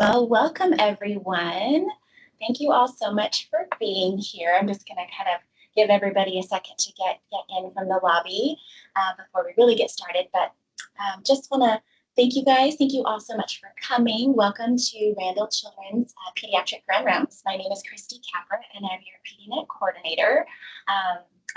Well, welcome everyone. Thank you all so much for being here. I'm just going to kind of give everybody a second to get in from the lobby before we really get started. But just want to thank you guys. Thank you all so much for coming. Welcome to Randall Children's Pediatric Grand Rounds. My name is Christy Capper, and I'm your PediNet coordinator.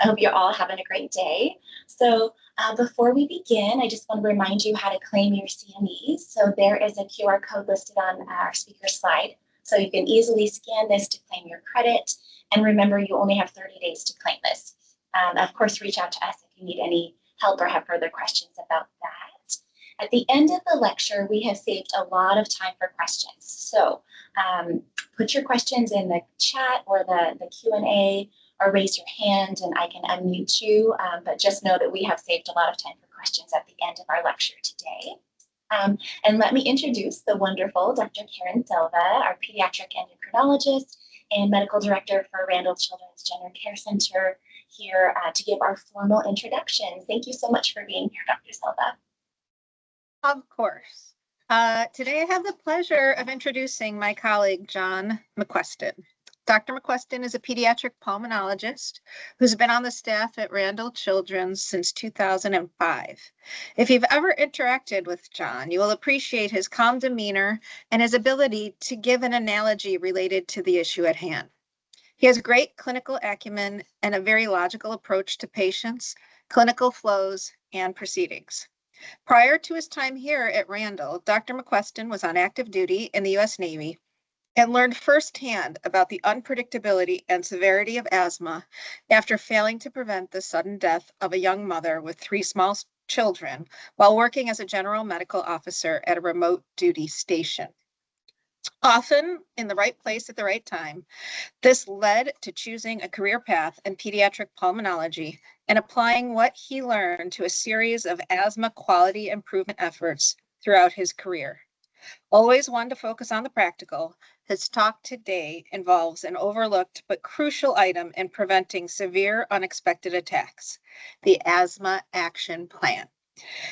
I hope you're all having a great day. So before we begin, I just want to remind you how to claim your CMEs. So there is a QR code listed on our speaker slide. So you can easily scan this to claim your credit. And remember, you only have 30 days to claim this. Of course, reach out to us if you need any help or have further questions about that. At the end of the lecture, we have saved a lot of time for questions. So put your questions in the chat or the Q&A, or raise your hand and I can unmute you. But just know that we have saved a lot of time for questions at the end of our lecture today. And let me introduce the wonderful Dr. Karen Silva, our pediatric endocrinologist and medical director for Randall Children's General Care Center, here to give our formal introduction. Thank you so much for being here, Dr. Silva. Of course. Today I have the pleasure of introducing my colleague, John McQueston. Dr. McQueston is a pediatric pulmonologist who's been on the staff at Randall Children's since 2005. If you've ever interacted with John, you will appreciate his calm demeanor and his ability to give an analogy related to the issue at hand. He has great clinical acumen and a very logical approach to patients, clinical flows, and proceedings. Prior to his time here at Randall, Dr. McQueston was on active duty in the U.S. Navy and learned firsthand about the unpredictability and severity of asthma after failing to prevent the sudden death of a young mother with 3 small children while working as a general medical officer at a remote duty station. Often in the right place at the right time, this led to choosing a career path in pediatric pulmonology and applying what he learned to a series of asthma quality improvement efforts throughout his career. Always one to focus on the practical, his talk today involves an overlooked but crucial item in preventing severe unexpected attacks, the Asthma Action Plan.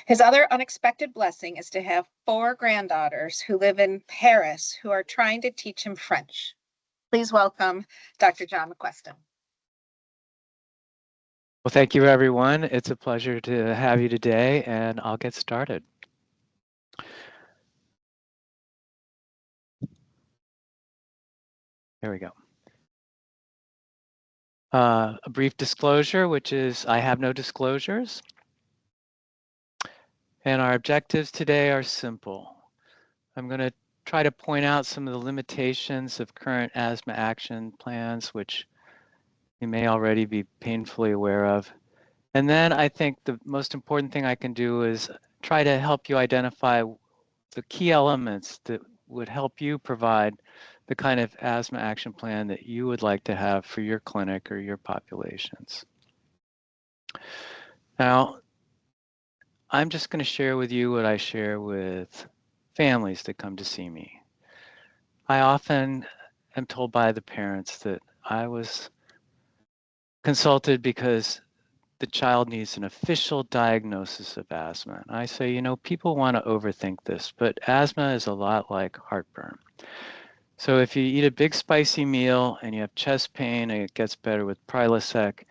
His other unexpected blessing is to have 4 granddaughters who live in Paris who are trying to teach him French. Please welcome Dr. John McQueston. Well, thank you, everyone. It's a pleasure to have you today, and I'll get started. There we go. A brief disclosure, which is I have no disclosures. And our objectives today are simple. I'm going to try to point out some of the limitations of current asthma action plans, which you may already be painfully aware of. And then I think the most important thing I can do is try to help you identify the key elements that would help you provide the kind of asthma action plan that you would like to have for your clinic or your populations. Now, I'm just going to share with you what I share with families that come to see me. I often am told by the parents that I was consulted because the child needs an official diagnosis of asthma. And I say, you know, people want to overthink this, but asthma is a lot like heartburn. So if you eat a big spicy meal and you have chest pain and it gets better with Prilosec,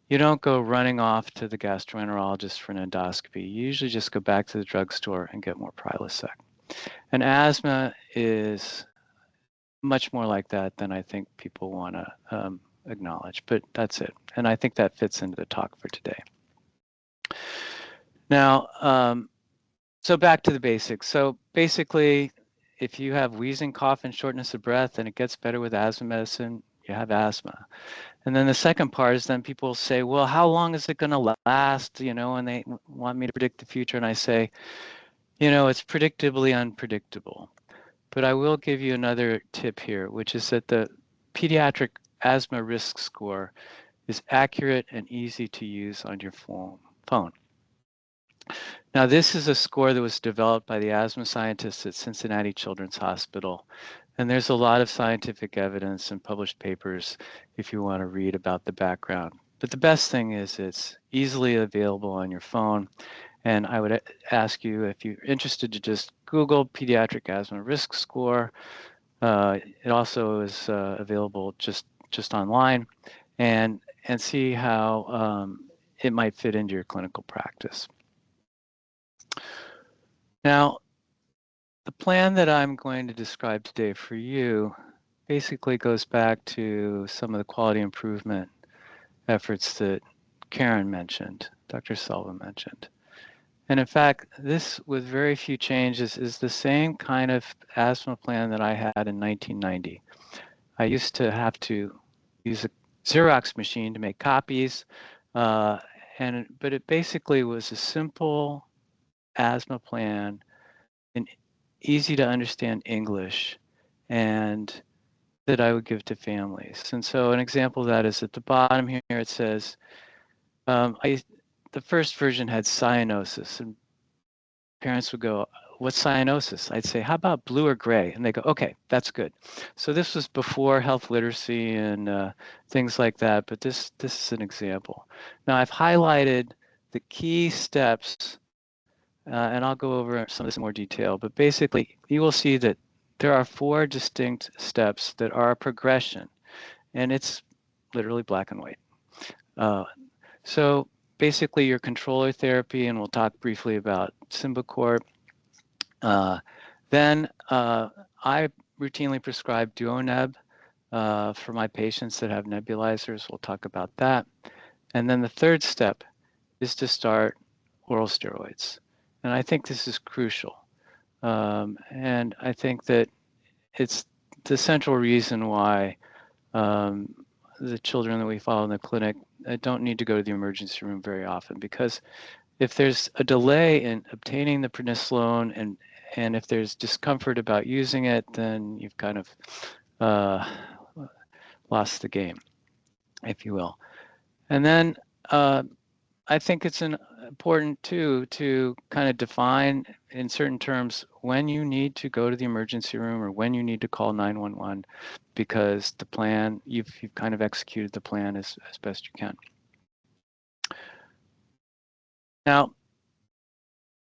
you don't go running off to the gastroenterologist for an endoscopy. You usually just go back to the drugstore and get more Prilosec. And asthma is much more like that than I think people want to acknowledge, but that's it. And I think that fits into the talk for today. Now, so back to the basics. So basically, if you have wheezing, cough, and shortness of breath, and it gets better with asthma medicine, you have asthma. And then the second part is then people say, well, how long is it going to last? You know, and they want me to predict the future. And I say, you know, it's predictably unpredictable. But I will give you another tip here, which is that the pediatric asthma risk score is accurate and easy to use on your phone. Now, this is a score that was developed by the asthma scientists at Cincinnati Children's Hospital. And there's a lot of scientific evidence and published papers if you want to read about the background. But the best thing is it's easily available on your phone. And I would ask you, if you're interested, to just Google pediatric asthma risk score. It also is available just online, and see how it might fit into your clinical practice. Now, the plan that I'm going to describe today for you basically goes back to some of the quality improvement efforts that Karen mentioned, Dr. Selva mentioned. And in fact, this, with very few changes, is the same kind of asthma plan that I had in 1990. I used to have to use a Xerox machine to make copies, but it basically was a simple asthma plan in easy to understand English, and that I would give to families. And so an example of that is at the bottom here, it says, the first version had cyanosis, and parents would go, what's cyanosis? I'd say, how about blue or gray? And they go, okay, that's good. So this was before health literacy and things like that, but this is an example. Now I've highlighted the key steps, and I'll go over some of this in more detail, but basically you will see that there are 4 distinct steps that are a progression, and it's literally black and white. So basically your controller therapy, and we'll talk briefly about Symbicort. Then I routinely prescribe Duoneb for my patients that have nebulizers. We'll talk about that. And then the third step is to start oral steroids. And I think this is crucial. And I think that it's the central reason why the children that we follow in the clinic don't need to go to the emergency room very often, because if there's a delay in obtaining the prednisolone and if there's discomfort about using it, then you've kind of lost the game, if you will. And then I think it's important too to kind of define in certain terms when you need to go to the emergency room or when you need to call 911, because the plan, you've kind of executed the plan as best you can. Now,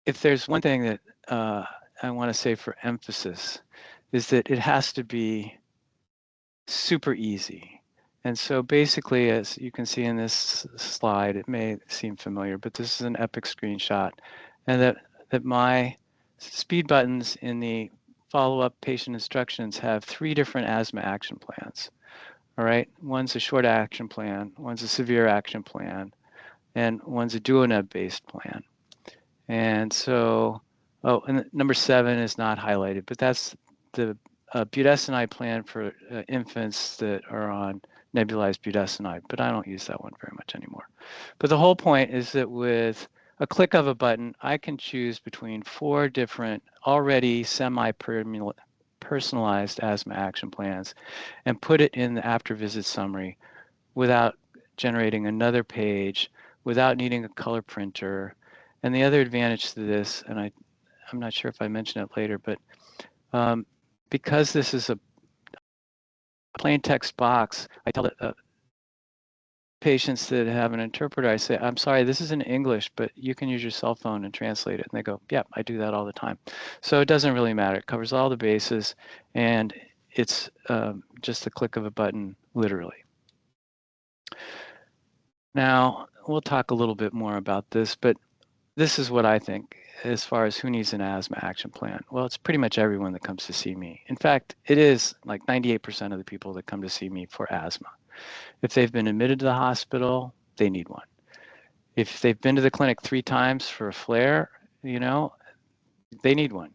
if there's one thing that I want to say for emphasis, is that it has to be super easy. And so basically, as you can see in this slide, it may seem familiar, but this is an epic screenshot, and that my speed buttons in the follow-up patient instructions have 3 different asthma action plans. All right, one's a short action plan, one's a severe action plan, and one's a Duoneb-based plan. And so, and number 7 is not highlighted, but that's the budesonide plan for infants that are on nebulized budesonide, but I don't use that one very much anymore. But the whole point is that with a click of a button, I can choose between 4 different already semi-personalized asthma action plans and put it in the after visit summary without generating another page, without needing a color printer. And the other advantage to this, and I'm not sure if I mentioned it later, but because this is a plain text box, I tell the patients that have an interpreter, I say, I'm sorry, this is in English, but you can use your cell phone and translate it. And they go, yeah, I do that all the time. So it doesn't really matter. It covers all the bases, and it's just the click of a button, literally. Now, we'll talk a little bit more about this, but this is what I think as far as who needs an asthma action plan. Well, it's pretty much everyone that comes to see me. In fact, it is like 98% of the people that come to see me for asthma. If they've been admitted to the hospital, they need one. If they've been to the clinic 3 times for a flare, you know, they need one.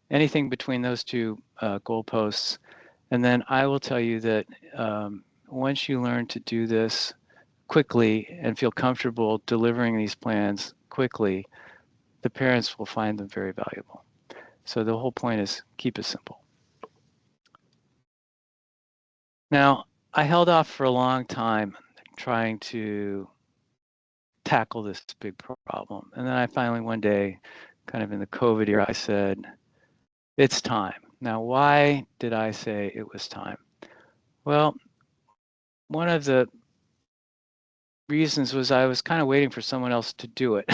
Anything between those 2 goalposts. And then I will tell you that once you learn to do this quickly and feel comfortable delivering these plans quickly, the parents will find them very valuable. So the whole point is keep it simple. Now, I held off for a long time trying to tackle this big problem. And then I finally one day, kind of in the COVID era, I said, it's time. Now, why did I say it was time? Well, one of the reasons was I was kind of waiting for someone else to do it.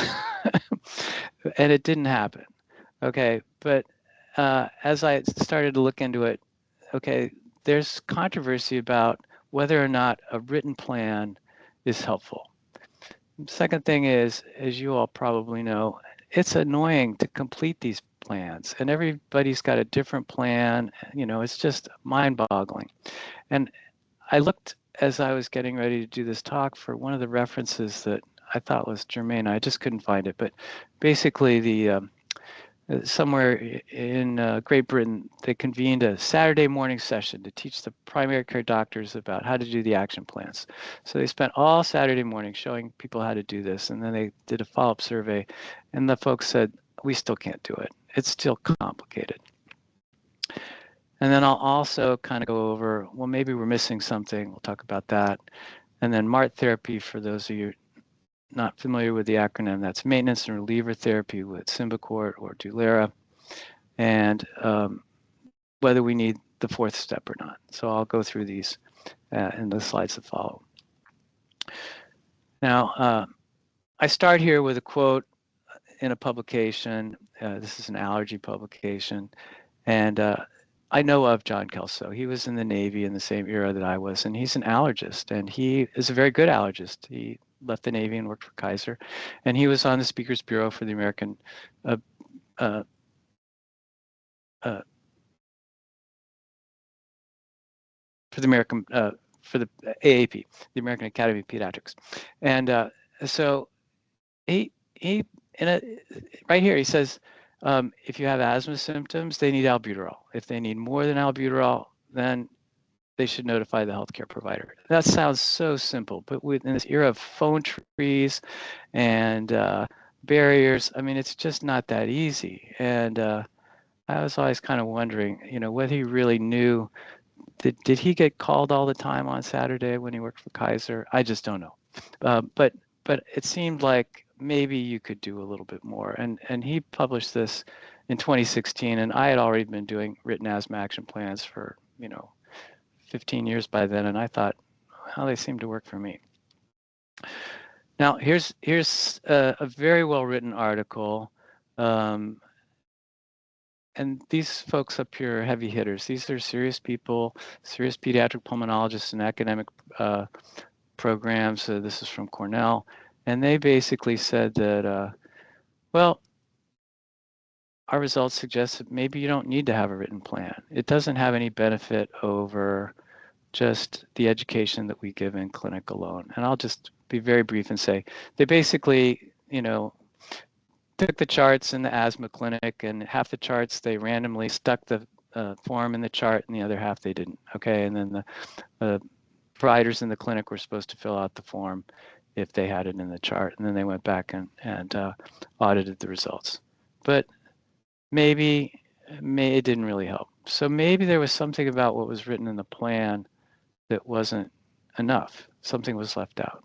And it didn't happen. Okay, but as I started to look into it, okay, there's controversy about whether or not a written plan is helpful. Second thing is, as you all probably know, it's annoying to complete these plans, and everybody's got a different plan. You know, it's just mind-boggling. And I looked as I was getting ready to do this talk for one of the references that I thought was germane. I just couldn't find it, but basically somewhere in Great Britain, they convened a Saturday morning session to teach the primary care doctors about how to do the action plans. So they spent all Saturday morning showing people how to do this, and then they did a follow-up survey, and the folks said, we still can't do it. It's still complicated. And then I'll also kind of go over, well, maybe we're missing something. We'll talk about that. And then MART therapy, for those of you not familiar with the acronym, that's maintenance and reliever therapy with Symbicort or Dulera, and whether we need the fourth step or not. So I'll go through these in the slides that follow. Now, I start here with a quote in a publication. This is an allergy publication, and I know of John Kelso. He was in the Navy in the same era that I was, and he's an allergist, and he is a very good allergist. He left the Navy and worked for Kaiser, and he was on the Speakers Bureau for the American for the AAP, the American Academy of Pediatrics, and so he right here he says, if you have asthma symptoms, they need albuterol. If they need more than albuterol, then they should notify the healthcare provider. That sounds so simple, but in this era of phone trees and barriers, I mean, it's just not that easy. And I was always kind of wondering, you know, whether he really knew. Did he get called all the time on Saturday when he worked for Kaiser? I just don't know. But it seemed like maybe you could do a little bit more. And he published this in 2016, and I had already been doing written asthma action plans for, you know, 15 years by then, and I thought, well, they seem to work for me. Now, here's a very well-written article, and these folks up here are heavy hitters. These are serious people, serious pediatric pulmonologists and academic programs. This is from Cornell, and they basically said that, well, our results suggest that maybe you don't need to have a written plan. It doesn't have any benefit over just the education that we give in clinic alone. And I'll just be very brief and say they basically, you know, took the charts in the asthma clinic, and half the charts they randomly stuck the form in the chart, and the other half they didn't. Okay, and then the providers in the clinic were supposed to fill out the form if they had it in the chart, and then they went back and audited the results. But maybe it didn't really help. So maybe there was something about what was written in the plan that wasn't enough. Something was left out.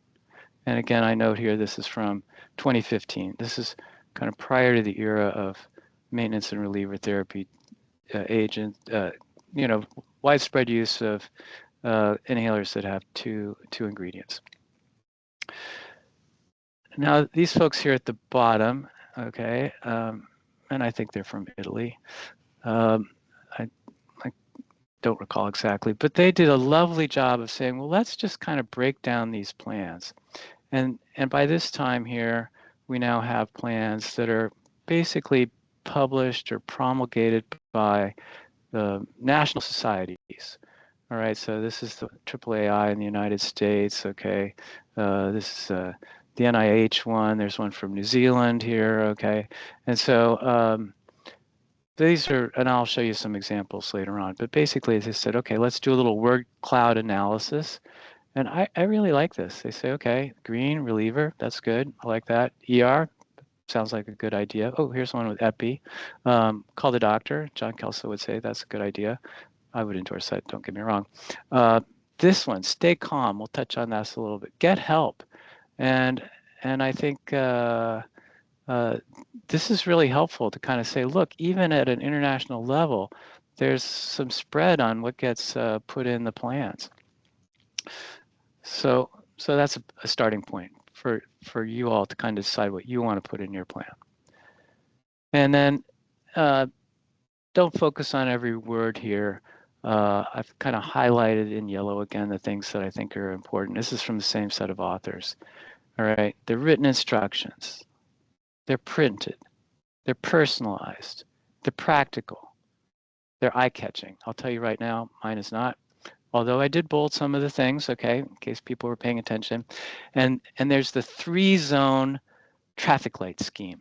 And again, I note here this is from 2015. This is kind of prior to the era of maintenance and reliever therapy agent, you know, widespread use of inhalers that have two ingredients. Now, these folks here at the bottom, okay, and I think they're from Italy. I don't recall exactly, but they did a lovely job of saying, well, let's just kind of break down these plans. And by this time here, we now have plans that are basically published or promulgated by the national societies. All right, so this is the AAAI in the United States, okay. This is the NIH one. There's one from New Zealand here, okay. And so these are, and I'll show you some examples later on, but basically they said, okay, let's do a little word cloud analysis. And I really like this. They say, okay, green, reliever, that's good. I like that. ER, sounds like a good idea. Oh, here's one with epi. Call the doctor. John Kelso would say that's a good idea. I would endorse that, don't get me wrong. This one, stay calm. We'll touch on that a little bit. Get help. And I think this is really helpful to kind of say, look, even at an international level, there's some spread on what gets put in the plans. So that's a starting point for you all to kind of decide what you want to put in your plan. And then don't focus on every word here. I've kind of highlighted in yellow again the things that I think are important. This is from the same set of authors. All right, they're written instructions, they're printed, they're personalized, they're practical, they're eye-catching. I'll tell you right now, mine is not. Although I did bold some of the things, okay, in case people were paying attention. And there's the 3-zone traffic light scheme.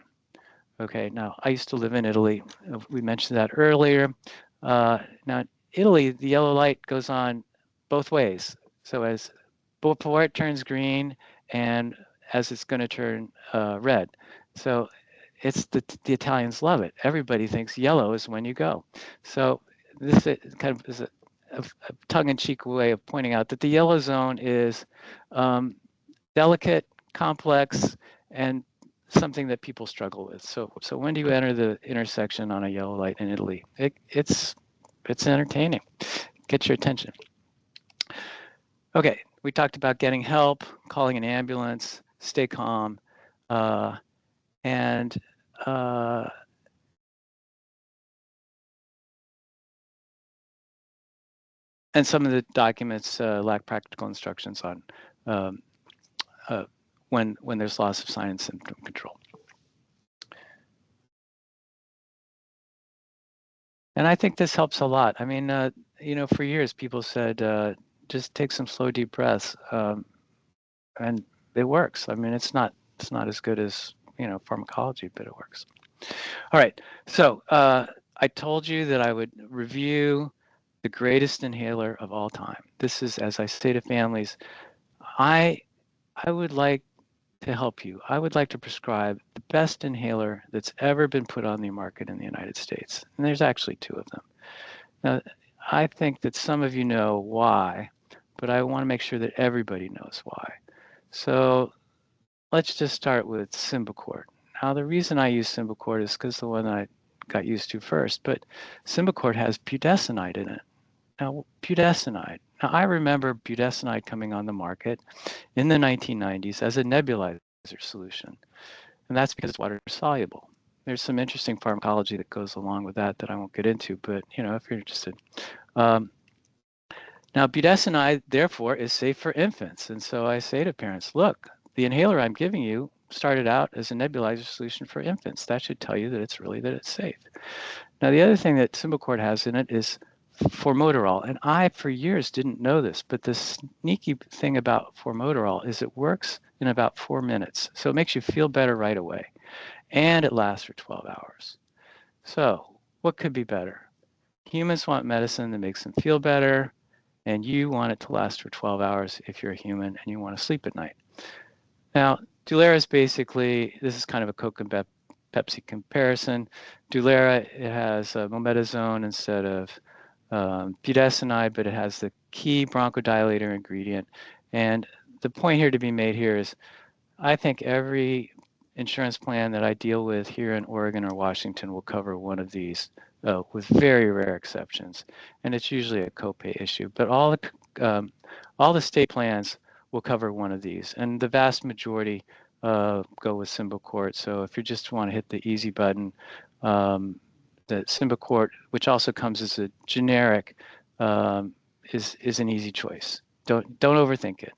Okay, now I used to live in Italy. We mentioned that earlier. Now in Italy, the yellow light goes on both ways. So as before it turns green and as it's going to turn red. So it's the Italians love it. Everybody thinks yellow is when you go. So this kind of is a tongue-in-cheek way of pointing out that the yellow zone is delicate, complex, and something that people struggle with. So when do you enter the intersection on a yellow light in Italy? It's entertaining. Get your attention. Okay, we talked about getting help, calling an ambulance, stay calm, and some of the documents lack practical instructions on when there's loss of sign and symptom control. And I think this helps a lot. I mean, you know, for years people said, just take some slow, deep breaths, and it works. I mean, it's not as good as, you know, pharmacology, but it works. All right, so I told you that I would review the greatest inhaler of all time. This is, as I say to families, I would like to help you. I would like to prescribe the best inhaler that's ever been put on the market in the United States. And there's actually 2 of them. Now, I think that some of you know why, but I want to make sure that everybody knows why. So let's just start with Symbicort. Now, the reason I use Symbicort is because the one I got used to first, but Symbicort has budesonide in it. Now, budesonide. Now, I remember budesonide coming on the market in the 1990s as a nebulizer solution, and that's because it's water soluble. There's some interesting pharmacology that goes along with that I won't get into, but you know, if you're interested. Now, budesonide, therefore, is safe for infants, and so I say to parents, look, the inhaler I'm giving you started out as a nebulizer solution for infants. That should tell you that it's safe. Now, the other thing that Symbicort has in it is formoterol, and I, for years, didn't know this, but the sneaky thing about formoterol is it works in about 4 minutes, so it makes you feel better right away, and it lasts for 12 hours. So what could be better? Humans want medicine that makes them feel better, and you want it to last for 12 hours if you're a human and you want to sleep at night. Now, Dulera is basically, this is kind of a Coke and Pepsi comparison. Dulera, it has mometasone instead of budesonide, but it has the key bronchodilator ingredient. And the point here to be made here is, I think every insurance plan that I deal with here in Oregon or Washington will cover one of these, with very rare exceptions. And it's usually a copay issue, but all the state plans will cover one of these. And the vast majority go with Symbicort. So if you just want to hit the easy button, the Symbicort, which also comes as a generic, is an easy choice. Don't overthink it.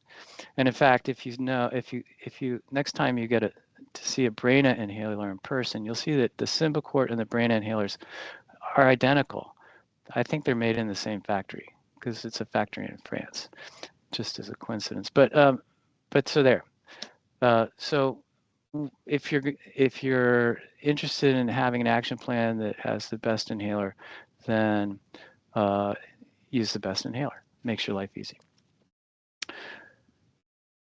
And in fact, if you next time you get to see a Brena inhaler in person, you'll see that the Symbicort and the Brena inhalers are identical. I think they're made in the same factory because it's a factory in France, just as a coincidence. But so there. So if you're interested in having an action plan that has the best inhaler, then use the best inhaler. Makes your life easy.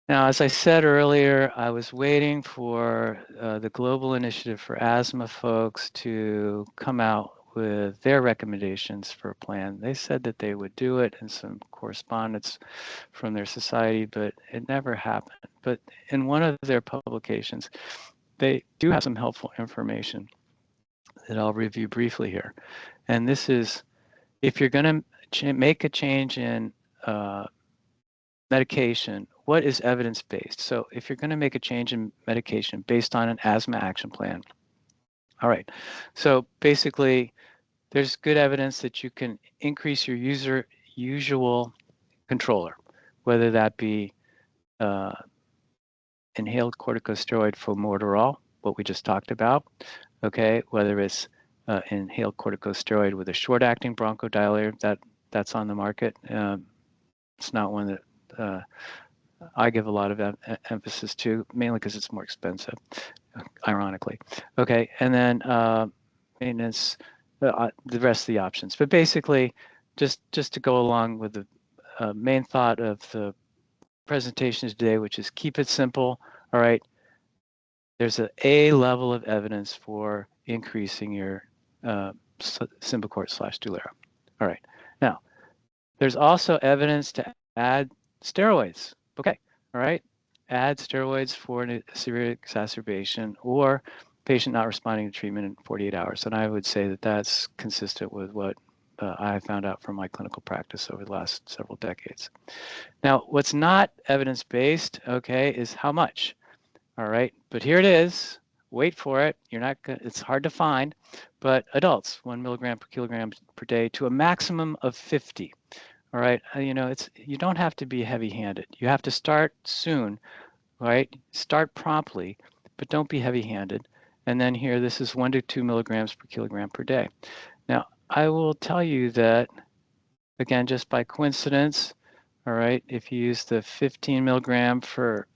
Now, as I said earlier, I was waiting for the Global Initiative for Asthma folks to come out with their recommendations for a plan. They said that they would do it in some correspondence from their society, but it never happened. But in one of their publications, they do have some helpful information that I'll review briefly here. And this is, if you're going to make a change in medication, what is evidence-based? So if you're going to make a change in medication based on an asthma action plan. All right, so basically there's good evidence that you can increase your usual controller, whether that be inhaled corticosteroid formoterol, what we just talked about, okay, whether it's inhaled corticosteroid with a short-acting bronchodilator that's on the market. It's not one that I give a lot of emphasis to, mainly because it's more expensive, ironically. Okay, and then maintenance, the rest of the options. But basically, just to go along with the main thought of the presentation today, which is keep it simple. All right, there's a level of evidence for increasing your Symbicort/Dulera. All right, now there's also evidence to add steroids. Okay, all right, add steroids for a severe exacerbation or patient not responding to treatment in 48 hours. And I would say that that's consistent with what I found out from my clinical practice over the last several decades. Now, what's not evidence-based, okay, is how much. All right, but here it is. Wait for it. You're not gonna, it's hard to find, but adults, 1 milligram per kilogram per day to a maximum of 50. All right, you know, you don't have to be heavy-handed. You have to start soon, right? Start promptly, but don't be heavy-handed. And then here, this is 1 to 2 milligrams per kilogram per day. Now, I will tell you that, again, just by coincidence, all right, if you use the 15 milligram for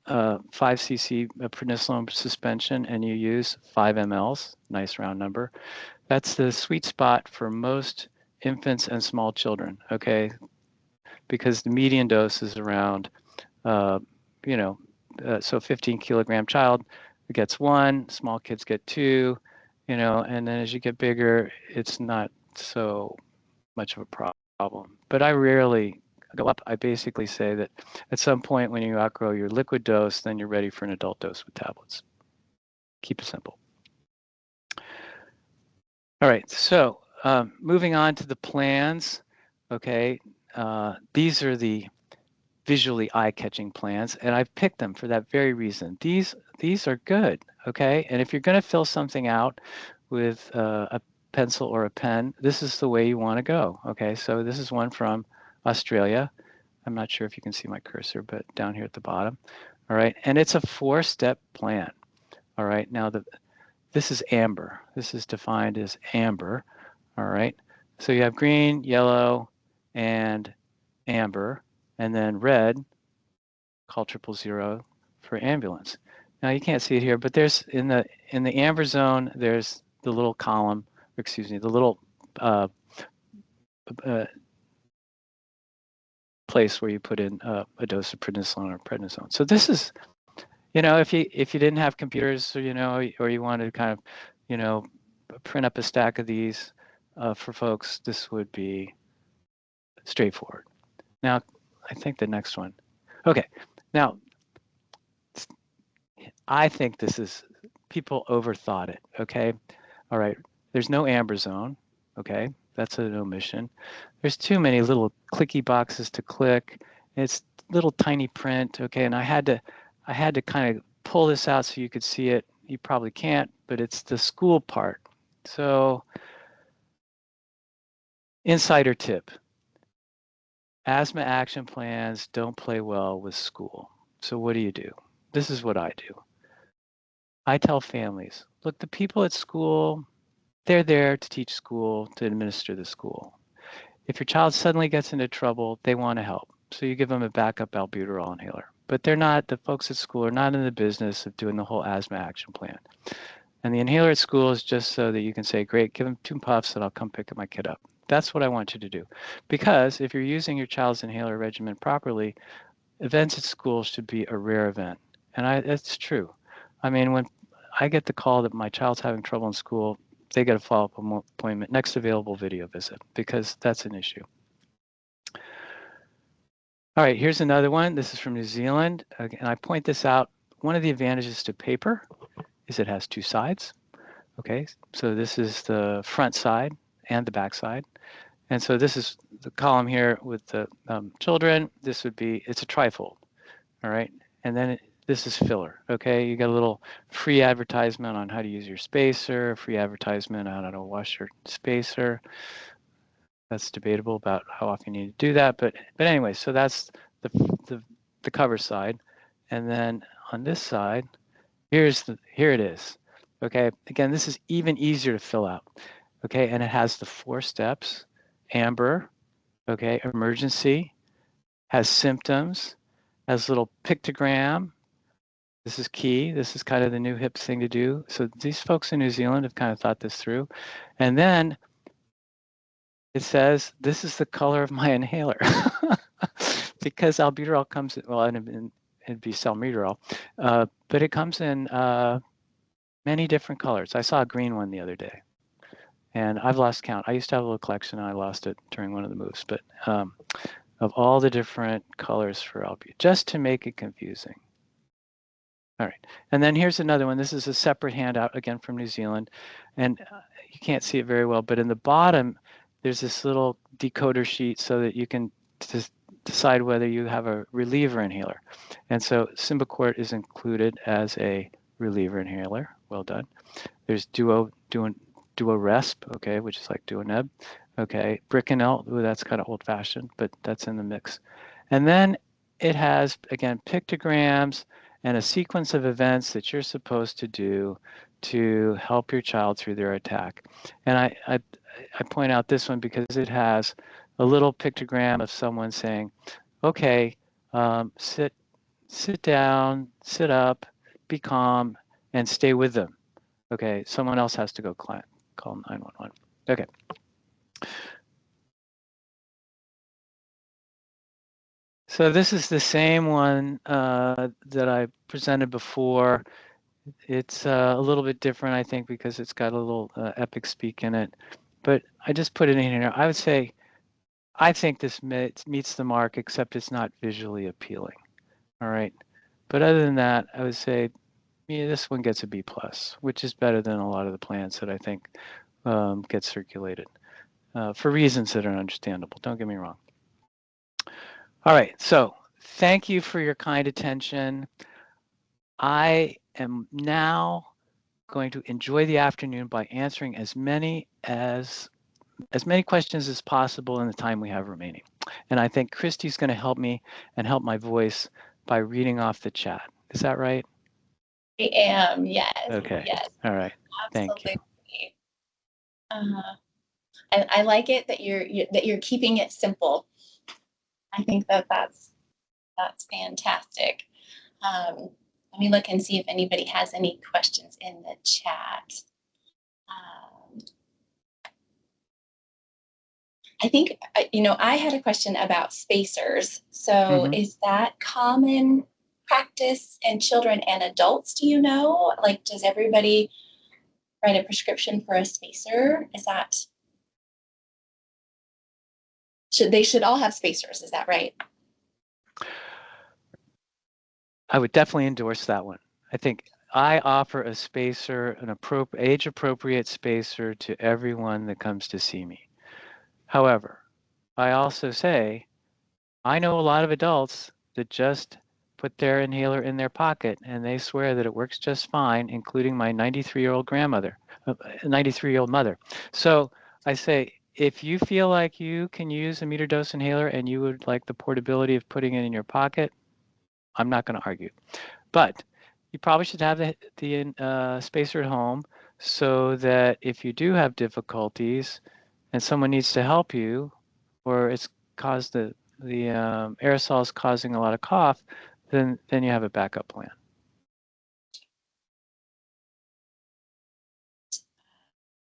5 cc prednisolone suspension and you use 5 mLs, nice round number, that's the sweet spot for most infants and small children, okay? Because the median dose is around, you know, so 15 kilogram child gets 1, small kids get 2, you know, and then as you get bigger, it's not so much of a problem. But I rarely go up. I basically say that at some point when you outgrow your liquid dose, then you're ready for an adult dose with tablets. Keep it simple. All right, so moving on to the plans. Okay, these are the visually eye-catching plans, and I've picked them for that very reason. These are good, okay? And if you're going to fill something out with a pencil or a pen, this is the way you want to go, okay? So this is one from Australia. I'm not sure if you can see my cursor, but down here at the bottom. All right, and it's a 4-step plan. All right, now this is amber. This is defined as amber. All right, so you have green, yellow, and amber, and then red, call 000 for ambulance. Now you can't see it here, but there's in the amber zone, there's the little column, or excuse me, the little place where you put in a dose of prednisolone or prednisone. So this is, you know, if you didn't have computers, or, you know, or you wanted to kind of, you know, print up a stack of these for folks, this would be straightforward. Now, I think the next one. Okay, now I think this is, people overthought it. Okay, all right. There's no amber zone. Okay, that's an omission. There's too many little clicky boxes to click. It's little tiny print. Okay, and I had to kind of pull this out so you could see it. You probably can't, but it's the school part. So, insider tip: asthma action plans don't play well with school. So what do? This is what I do. I tell families, look, the people at school, they're there to teach school, to administer the school. If your child suddenly gets into trouble, they want to help. So you give them a backup albuterol inhaler. But they're not, the folks at school are not in the business of doing the whole asthma action plan. And the inhaler at school is just so that you can say, great, give them 2 puffs and I'll come pick my kid up. That's what I want you to do. Because if you're using your child's inhaler regimen properly, events at school should be a rare event. And that's true. I mean, when I get the call that my child's having trouble in school, they get a follow-up appointment, next available video visit, because that's an issue. All right, here's another one. This is from New Zealand. And I point this out. One of the advantages to paper is it has 2 sides. Okay, so this is the front side and the back side. And so this is the column here with the children. This would be, it's a trifold. All right, and then this is filler. Okay, you got a little free advertisement on how to use your spacer, free advertisement on how to wash your spacer. That's debatable about how often you need to do that, but anyway, so that's the cover side, and then on this side, here it is. Okay, again, this is even easier to fill out. Okay, and it has the 4 steps: amber, okay, emergency, has symptoms, has a little pictogram. This is key. This is kind of the new hip thing to do. So these folks in New Zealand have kind of thought this through. And then it says, this is the color of my inhaler. Because albuterol comes in, well, it'd be salmeterol, but it comes in many different colors. I saw a green one the other day, and I've lost count. I used to have a little collection, and I lost it during one of the moves, but of all the different colors for albuterol, just to make it confusing. All right, and then here's another one. This is a separate handout, again, from New Zealand, and you can't see it very well, but in the bottom, there's this little decoder sheet so that you can just decide whether you have a reliever inhaler. And so Symbicort is included as a reliever inhaler. Well done. There's Duo Resp, okay, which is like Duoneb. Okay, Bricanel, ooh, that's kind of old-fashioned, but that's in the mix. And then it has, again, pictograms and a sequence of events that you're supposed to do to help your child through their attack. And I point out this one because it has a little pictogram of someone saying, okay, sit down, sit up, be calm, and stay with them. Okay, someone else has to go call 911. Okay. So this is the same one that I presented before. It's a little bit different, I think, because it's got a little epic speak in it. But I just put it in here. I would say, I think this meets the mark, except it's not visually appealing. All right. But other than that, I would say, yeah, this one gets a B+, which is better than a lot of the plans that I think get circulated for reasons that are understandable. Don't get me wrong. All right, so thank you for your kind attention. I am now going to enjoy the afternoon by answering as many questions as possible in the time we have remaining. And I think Christy's going to help me and help my voice by reading off the chat. Is that right? I am, yes. Okay. Yes. All right. Absolutely. Thank you. I like it that you're keeping it simple. I think that's fantastic. Let me look and see if anybody has any questions in the chat. I think, I had a question about spacers. So is that common practice in children and adults? Do you know? Like, does everybody write a prescription for a spacer? Is that, they should all have spacers, is that right? I would definitely endorse that one. I think I offer a spacer, an age-appropriate spacer to everyone that comes to see me. However, I also say, I know a lot of adults that just put their inhaler in their pocket and they swear that it works just fine, including my 93-year-old grandmother, 93-year-old mother. So I say, if you feel like you can use a meter dose inhaler and you would like the portability of putting it in your pocket, I'm not going to argue. But you probably should have the spacer at home so that if you do have difficulties and someone needs to help you, or it's caused the aerosol is causing a lot of cough, then you have a backup plan.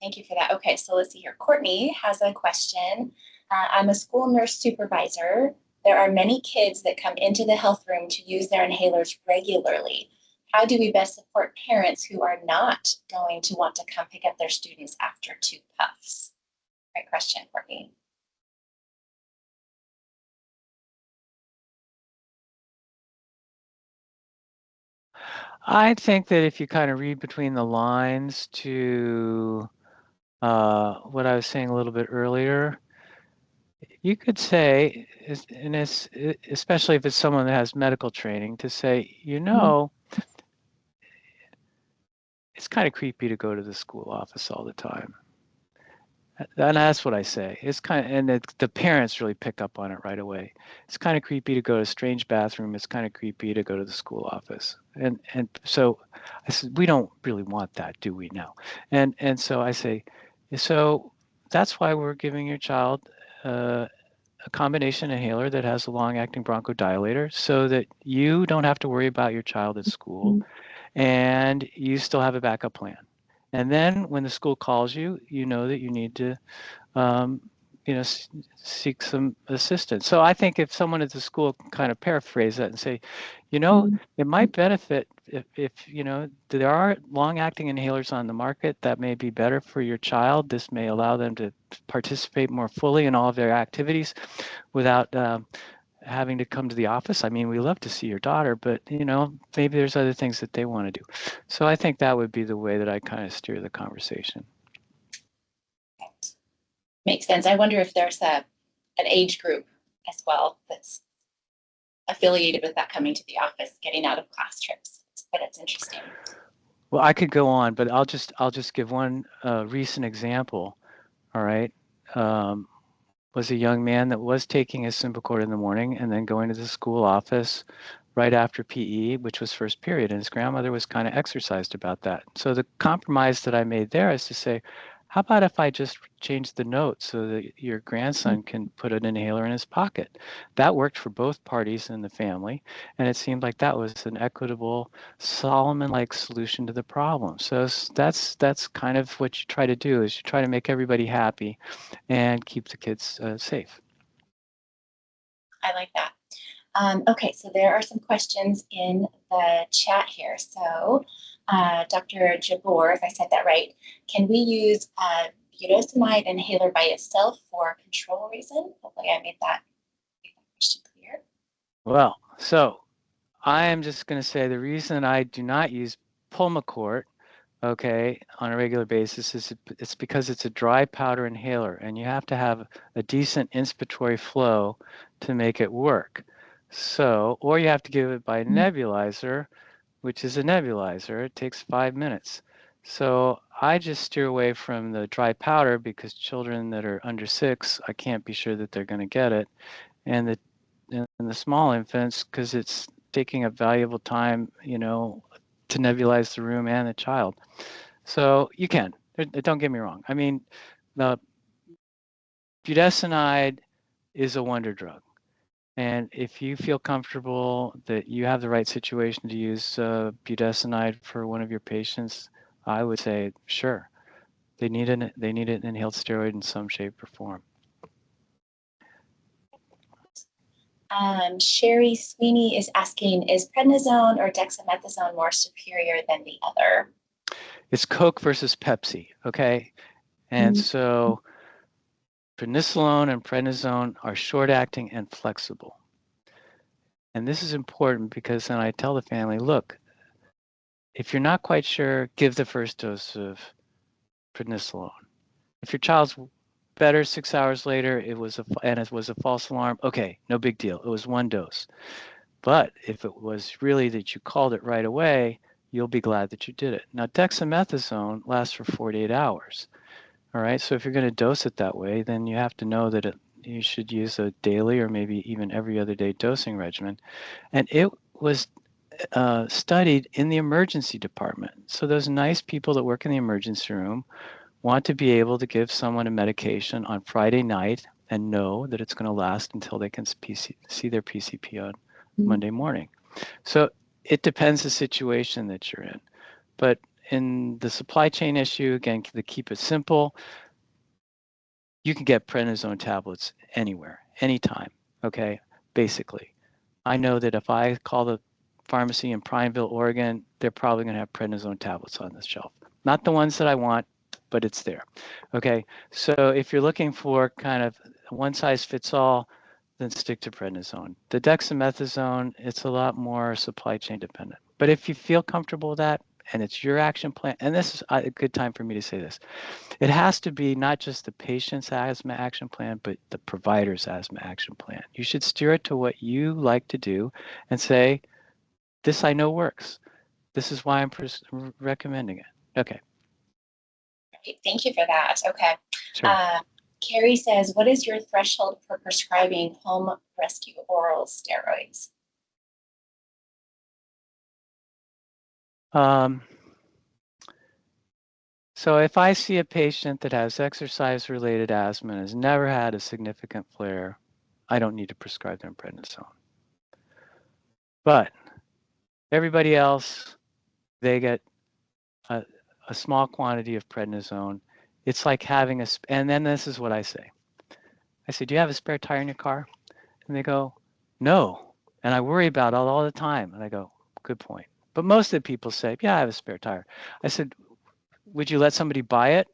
Thank you for that. Okay, so let's see here. Courtney has a question. I'm a school nurse supervisor. There are many kids that come into the health room to use their inhalers regularly. How do we best support parents who are not going to want to come pick up their students after 2 puffs? Great question, Courtney. I think that if you kind of read between the lines to what I was saying a little bit earlier, you could say, and it's especially if it's someone that has medical training, to say, it's kind of creepy to go to the school office all the time. And that's what I say. It's kind of, and the parents really pick up on it right away. It's kind of creepy to go to a strange bathroom. It's kind of creepy to go to the school office. And so I said, we don't really want that, do we now? And so I say, so that's why we're giving your child a combination inhaler that has a long-acting bronchodilator, so that you don't have to worry about your child at school, and you still have a backup plan. And then when the school calls you, you know that you need to, um, seek some assistance. So I think if someone at the school can kind of paraphrase that and say, it might benefit if there are long-acting inhalers on the market that may be better for your child. This may allow them to participate more fully in all of their activities without having to come to the office. I mean, we love to see your daughter, but maybe there's other things that they want to do. So I think that would be the way that I kind of steer the conversation. Makes sense. I wonder if there's an age group as well that's affiliated with that, coming to the office, getting out of class trips. But it's interesting. Well, I could go on, but I'll just give one recent example. All right. Was a young man that was taking his Symbicort in the morning and then going to the school office right after PE, which was first period. And his grandmother was kind of exercised about that. So the compromise that I made there is to say, how about if I just change the note so that your grandson can put an inhaler in his pocket? That worked for both parties in the family. And it seemed like that was an equitable, Solomon-like solution to the problem. So that's kind of what you try to do, is you try to make everybody happy and keep the kids safe. I like that. Okay, so there are some questions in the chat here. So Dr. Jabor, if I said that right, can we use budesonide inhaler by itself for control reason? Hopefully I made that question clear. Well, so I am just going to say the reason I do not use Pulmicort, okay, on a regular basis is it's because it's a dry powder inhaler, and you have to have a decent inspiratory flow to make it work. So, or you have to give it by nebulizer, which is a nebulizer. It takes 5 minutes. So I just steer away from the dry powder, because children that are under 6, I can't be sure that they're going to get it. And the small infants, because it's taking up valuable time, to nebulize the room and the child. So you can. Don't get me wrong. I mean, the budesonide is a wonder drug. And if you feel comfortable that you have the right situation to use budesonide for one of your patients, I would say, sure. They need an inhaled steroid in some shape or form. Sherry Sweeney is asking, is prednisone or dexamethasone more superior than the other? It's Coke versus Pepsi, okay? And so prednisolone and prednisone are short-acting and flexible. And this is important, because then I tell the family, look, if you're not quite sure, give the first dose of prednisolone. If your child's better 6 hours later, it was a false alarm, okay, no big deal. It was one dose. But if it was really that you called it right away, you'll be glad that you did it. Now, dexamethasone lasts for 48 hours. All right, so if you're going to dose it that way, then you have to know that you should use a daily or maybe even every other day dosing regimen. And it was studied in the emergency department. So those nice people that work in the emergency room want to be able to give someone a medication on Friday night and know that it's going to last until they can see their PCP on Monday morning. So it depends the situation that you're in. But in the supply chain issue, again, to keep it simple, you can get prednisone tablets anywhere, anytime, okay, basically. I know that if I call the pharmacy in Prineville, Oregon, they're probably going to have prednisone tablets on the shelf. Not the ones that I want, but it's there. Okay, so if you're looking for kind of one size fits all, then stick to prednisone. The dexamethasone, it's a lot more supply chain dependent. But if you feel comfortable with that, and it's your action plan. And this is a good time for me to say this. It has to be not just the patient's asthma action plan, but the provider's asthma action plan. You should steer it to what you like to do and say, this I know works. This is why I'm recommending it. Okay. Great. Thank you for that. Okay. Sure. Carrie says, what is your threshold for prescribing home rescue oral steroids? So if I see a patient that has exercise-related asthma and has never had a significant flare, I don't need to prescribe them prednisone. But everybody else, they get a small quantity of prednisone. It's like having a, and then this is what I say. I say, do you have a spare tire in your car? And they go, no. And I worry about it all the time. And I go, good point. But most of the people say, yeah, I have a spare tire. I said, would you let somebody buy it?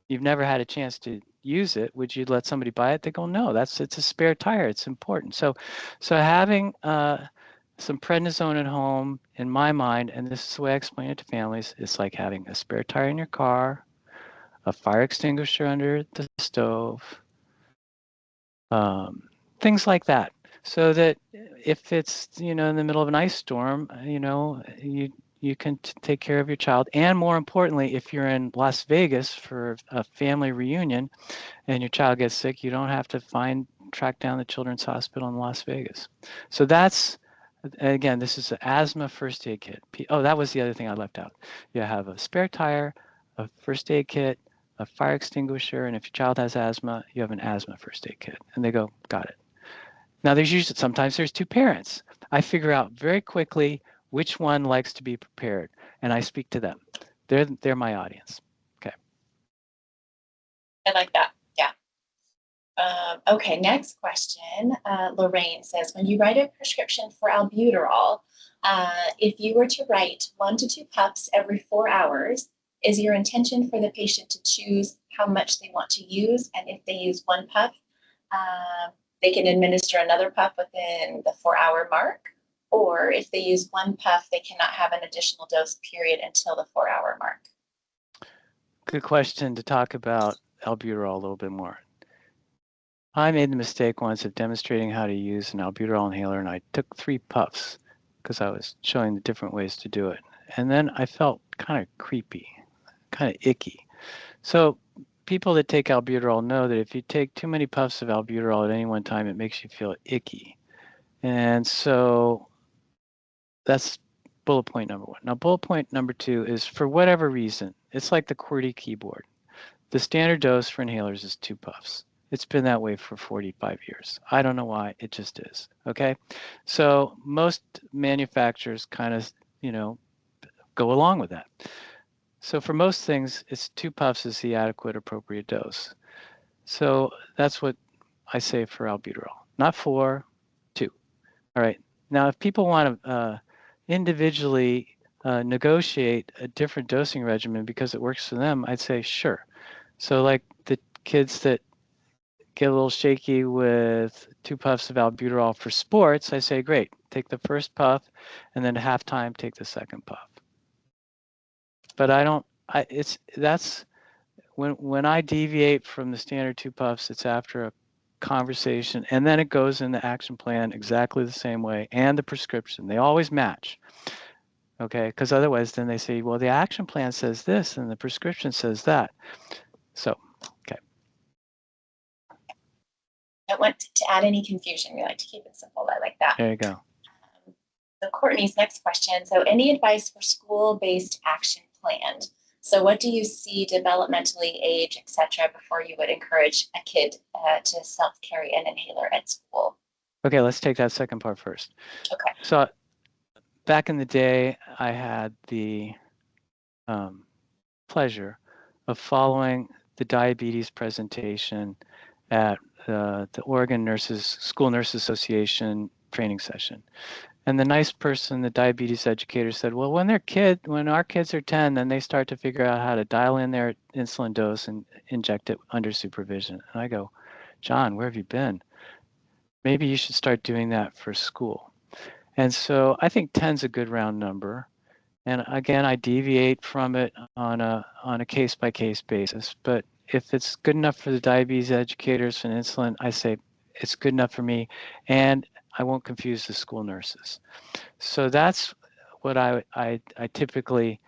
You've never had a chance to use it. Would you let somebody buy it? They go, no, it's a spare tire. It's important. So having some prednisone at home, in my mind, and this is the way I explain it to families, it's like having a spare tire in your car, a fire extinguisher under the stove, things like that. So that if it's, in the middle of an ice storm, you can take care of your child. And more importantly, if you're in Las Vegas for a family reunion and your child gets sick, you don't have to track down the Children's Hospital in Las Vegas. So that's, again, this is an asthma first aid kit. Oh, that was the other thing I left out. You have a spare tire, a first aid kit, a fire extinguisher, and if your child has asthma, you have an asthma first aid kit. And they go, got it. Now, sometimes there's two parents. I figure out very quickly which one likes to be prepared, and I speak to them. They're my audience. Okay. I like that. Yeah. Okay, next question. Lorraine says, when you write a prescription for albuterol, if you were to write 1 to 2 puffs every 4 hours, is your intention for the patient to choose how much they want to use? And if they use 1 puff, they can administer another puff within the 4-hour mark? Or if they use 1 puff, they cannot have an additional dose period until the 4-hour mark? Good question to talk about albuterol a little bit more. I made the mistake once of demonstrating how to use an albuterol inhaler, and I took 3 puffs because I was showing the different ways to do it. And then I felt kind of creepy, kind of icky. So people that take albuterol know that if you take too many puffs of albuterol at any one time, it makes you feel icky. And so that's bullet point number 1. Now, bullet point number 2 is, for whatever reason, it's like the QWERTY keyboard. The standard dose for inhalers is 2 puffs. It's been that way for 45 years. I don't know why, it just is, okay? So most manufacturers kind of, go along with that. So for most things, it's 2 puffs is the adequate appropriate dose. So that's what I say for albuterol. Not 4, 2. All right. Now, if people want to individually negotiate a different dosing regimen because it works for them, I'd say sure. So like the kids that get a little shaky with 2 puffs of albuterol for sports, I say, great, take the first puff, and then at halftime, take the second puff. But that's when I deviate from the standard 2 puffs, it's after a conversation, and then it goes in the action plan exactly the same way, and the prescription. They always match, okay? Because otherwise, then they say, well, the action plan says this, and the prescription says that. So, okay. I don't want to add any confusion. We like to keep it simple. I like that. There you go. So Courtney's next question. So any advice for school-based action plan? So what do you see developmentally, age, etc., before you would encourage a kid to self-carry an inhaler at school? Okay, let's take that second part first. Okay. So back in the day, I had the pleasure of the diabetes presentation at the Oregon School Nurses Association training session. And the nice person, the diabetes educator, said, well, when our kids are 10, then they start to figure out how to dial in their insulin dose and inject it under supervision. And I go, John, where have you been? Maybe you should start doing that for school. And so I think 10's a good round number. And again, I deviate from it on a case-by-case basis. But if it's good enough for the diabetes educators and insulin, I say it's good enough for me, and I won't confuse the school nurses. So that's what I typically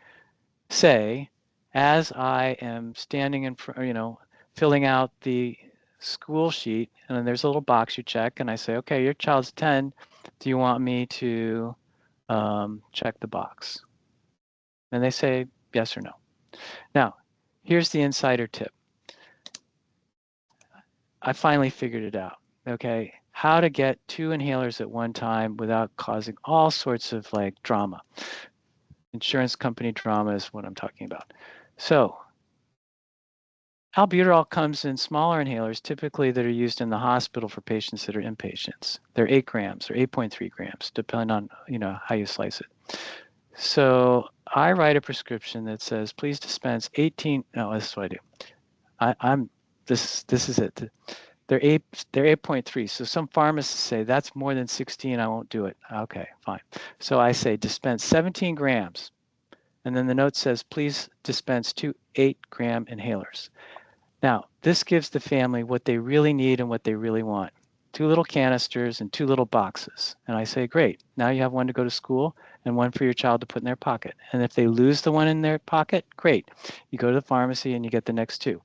say as I am standing in front, filling out the school sheet, and then there's a little box you check, and I say, okay, your child's 10. Do you want me to check the box? And they say yes or no. Now, here's the insider tip. I finally figured it out. Okay, how to get 2 inhalers at one time without causing all sorts of like drama. Insurance company drama is what I'm talking about. So albuterol comes in smaller inhalers, typically that are used in the hospital for patients that are inpatients. They're 8 grams or 8.3 grams, depending on how you slice it. So I write a prescription that says, please dispense 18. No, this is what I do. This is it. They're 8.3. So some pharmacists say that's more than 16. I won't do it. Okay, fine. So I say dispense 17 grams. And then the note says, please dispense 2 8-gram inhalers. Now, this gives the family what they really need and what they really want. 2 little canisters and 2 little boxes. And I say, great. Now you have one to go to school and one for your child to put in their pocket. And if they lose the one in their pocket, great. You go to the pharmacy and you get the next 2.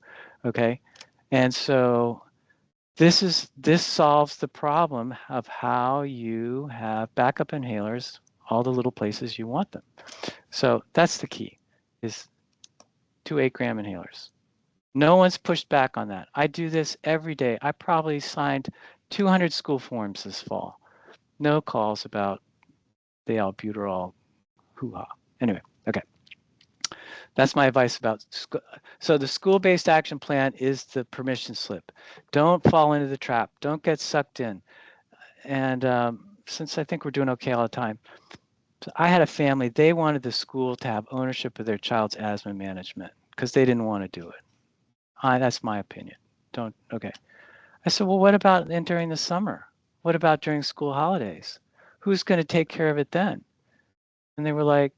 Okay? And so this solves the problem of how you have backup inhalers all the little places you want them. So that's the key, is 2 8-gram inhalers. No one's pushed back on that. I do this every day. I probably signed 200 school forms this fall. No calls about the albuterol hoo-ha. Anyway, okay. That's my advice about school. So the school-based action plan is the permission slip. Don't fall into the trap. Don't get sucked in. And since I think we're doing okay all the time, so I had a family, they wanted the school to have ownership of their child's asthma management because they didn't want to do it. That's my opinion. Okay. I said, well, what about during the summer? What about during school holidays? Who's going to take care of it then? And they were like,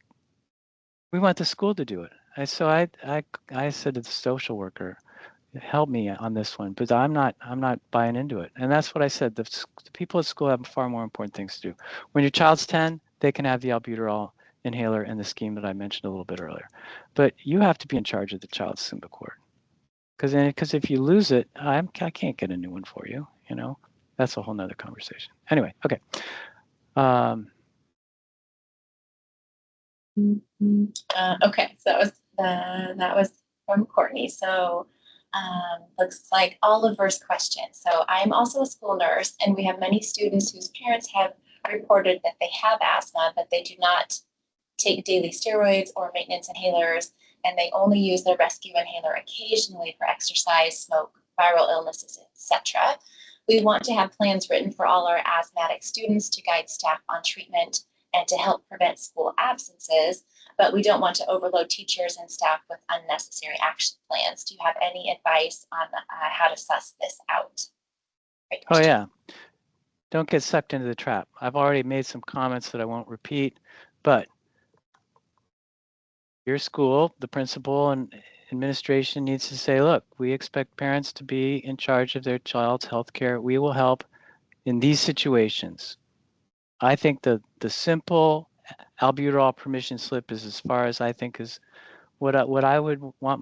we want the school to do it. I said to the social worker, help me on this one, but I'm not buying into it. And that's what I said. The people at school have far more important things to do. When your child's 10, they can have the albuterol inhaler in the scheme that I mentioned a little bit earlier. But you have to be in charge of the child's Symbicort. Because if you lose it, I can't get a new one for you. That's a whole nother conversation. Anyway, okay. Okay, so that was from Courtney. So looks like all of verse questions. So I'm also a school nurse, and we have many students whose parents have reported that they have asthma, but they do not take daily steroids or maintenance inhalers, and they only use their rescue inhaler occasionally for exercise, smoke, viral illnesses, etc. We want to have plans written for all our asthmatic students to guide staff on treatment and to help prevent school absences, but we don't want to overload teachers and staff with unnecessary action plans. Do you have any advice on how to suss this out? Oh, yeah. Don't get sucked into the trap. I've already made some comments that I won't repeat, but your school, the principal and administration needs to say, look, we expect parents to be in charge of their child's health care. We will help in these situations. I think the simple albuterol permission slip is as far as I think is what I would want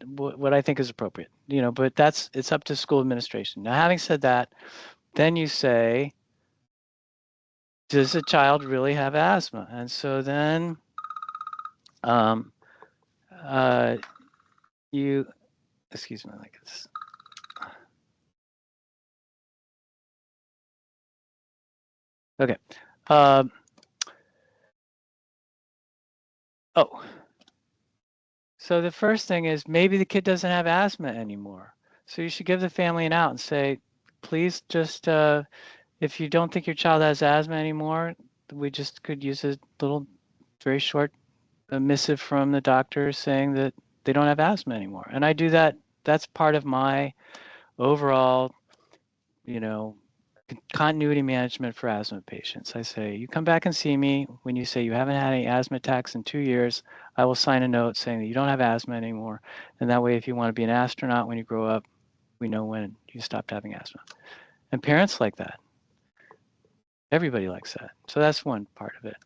what I think is appropriate. But it's up to school administration. Now, having said that, then you say, does the child really have asthma? And so then you, excuse me, like this. Okay. So the first thing is maybe the kid doesn't have asthma anymore. So you should give the family an out and say, please just, if you don't think your child has asthma anymore, we just could use a little, very short missive from the doctor saying that they don't have asthma anymore. And I do that. That's part of my overall, continuity management for asthma patients. I say, you come back and see me when you say you haven't had any asthma attacks in 2 years. I will sign a note saying that you don't have asthma anymore. And that way, if you want to be an astronaut when you grow up, we know when you stopped having asthma. And parents like that. Everybody likes that. So that's one part of it.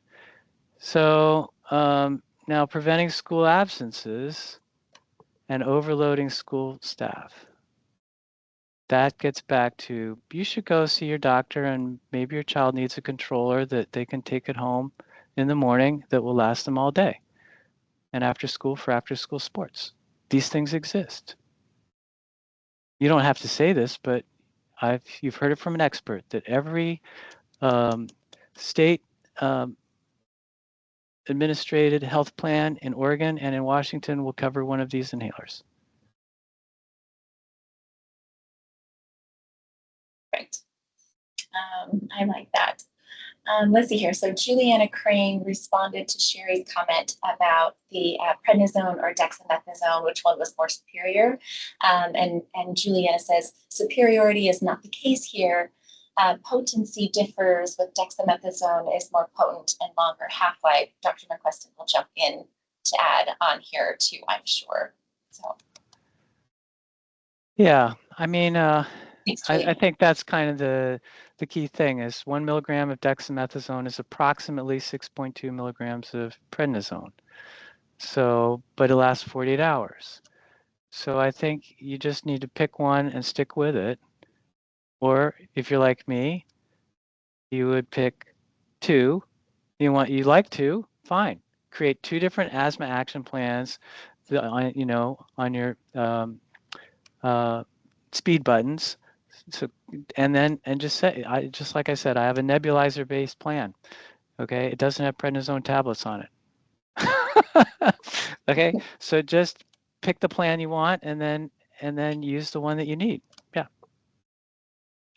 So now preventing school absences and overloading school staff. That gets back to, you should go see your doctor, and maybe your child needs a controller that they can take it home in the morning that will last them all day. And after school for after school sports. These things exist. You don't have to say this, but you've heard it from an expert that every state administrated health plan in Oregon and in Washington will cover one of these inhalers. Right. I like that. Let's see here. So Juliana Crane responded to Sherry's comment about the prednisone or dexamethasone, which one was more superior. And Juliana says, superiority is not the case here. Potency differs with dexamethasone is more potent and longer half-life. Dr. McQueston will jump in to add on here too, I'm sure. So. Yeah, I mean, Thanks, I think that's kind of the key thing is 1 milligram of dexamethasone is approximately 6.2 milligrams of prednisone. So, but it lasts 48 hours. So I think you just need to pick one and stick with it. Or if you're like me, you would pick two. You like two, fine. Create two different asthma action plans, on your speed buttons. So, and just say, just like I said, I have a nebulizer-based plan. Okay, it doesn't have prednisone tablets on it. Okay, so just pick the plan you want, and then use the one that you need. Yeah.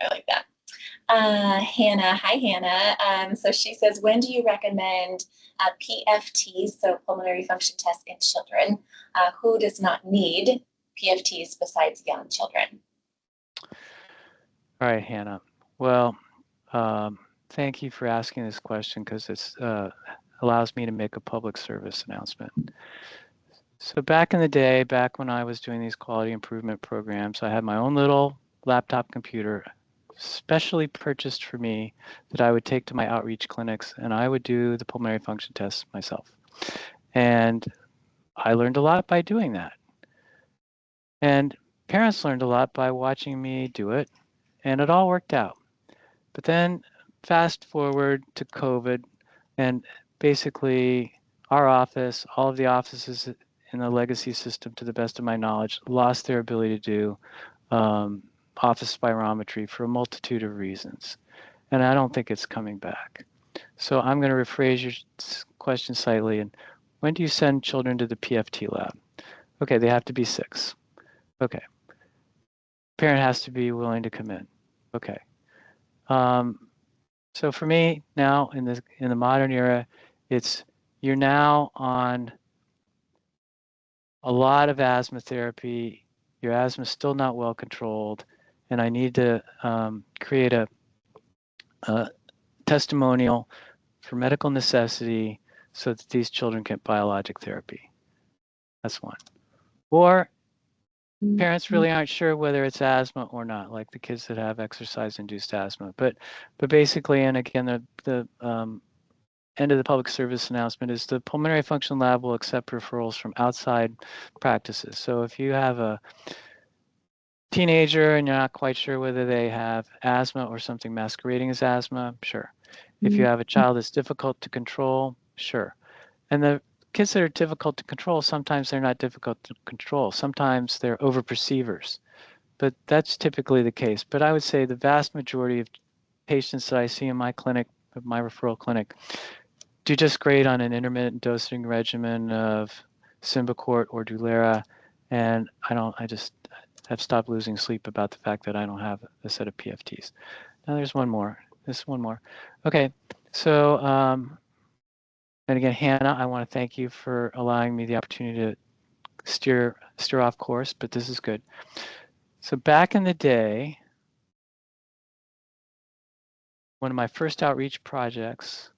I like that. Hannah, hi Hannah. So she says, when do you recommend PFTs, so pulmonary function tests in children? Who does not need PFTs besides young children? All right, Hannah. Well, thank you for asking this question because it allows me to make a public service announcement. So back in the day, back when I was doing these quality improvement programs, I had my own little laptop computer specially purchased for me that I would take to my outreach clinics, and I would do the pulmonary function tests myself. And I learned a lot by doing that. And parents learned a lot by watching me do it, and it all worked out. But then fast forward to COVID, and basically our office, all of the offices in the legacy system, to the best of my knowledge, lost their ability to do office spirometry for a multitude of reasons. And I don't think it's coming back. So I'm going to rephrase your question slightly. And when do you send children to the PFT lab? Okay, they have to be 6. Okay. Parent has to be willing to come in. Okay. So for me now in the modern era, you're now on a lot of asthma therapy. Your asthma is still not well controlled, and I need to create a testimonial for medical necessity so that these children get biologic therapy. That's one. Or parents really aren't sure whether it's asthma or not, like the kids that have exercise-induced asthma. But basically, and again, the end of the public service announcement is the pulmonary function lab will accept referrals from outside practices. So if you have a teenager and you're not quite sure whether they have asthma or something masquerading as asthma, sure. If you have a child that's difficult to control, sure. And the kids that are difficult to control, sometimes they're not difficult to control. Sometimes they're overperceivers. But that's typically the case. But I would say the vast majority of patients that I see in my clinic, my referral clinic, do just great on an intermittent dosing regimen of Symbicort or Dulera. And I just have stopped losing sleep about the fact that I don't have a set of PFTs. Now there's one more. There's one more. Okay, so and again, Hannah, I want to thank you for allowing me the opportunity to steer off course, but this is good. So back in the day, one of my first outreach projects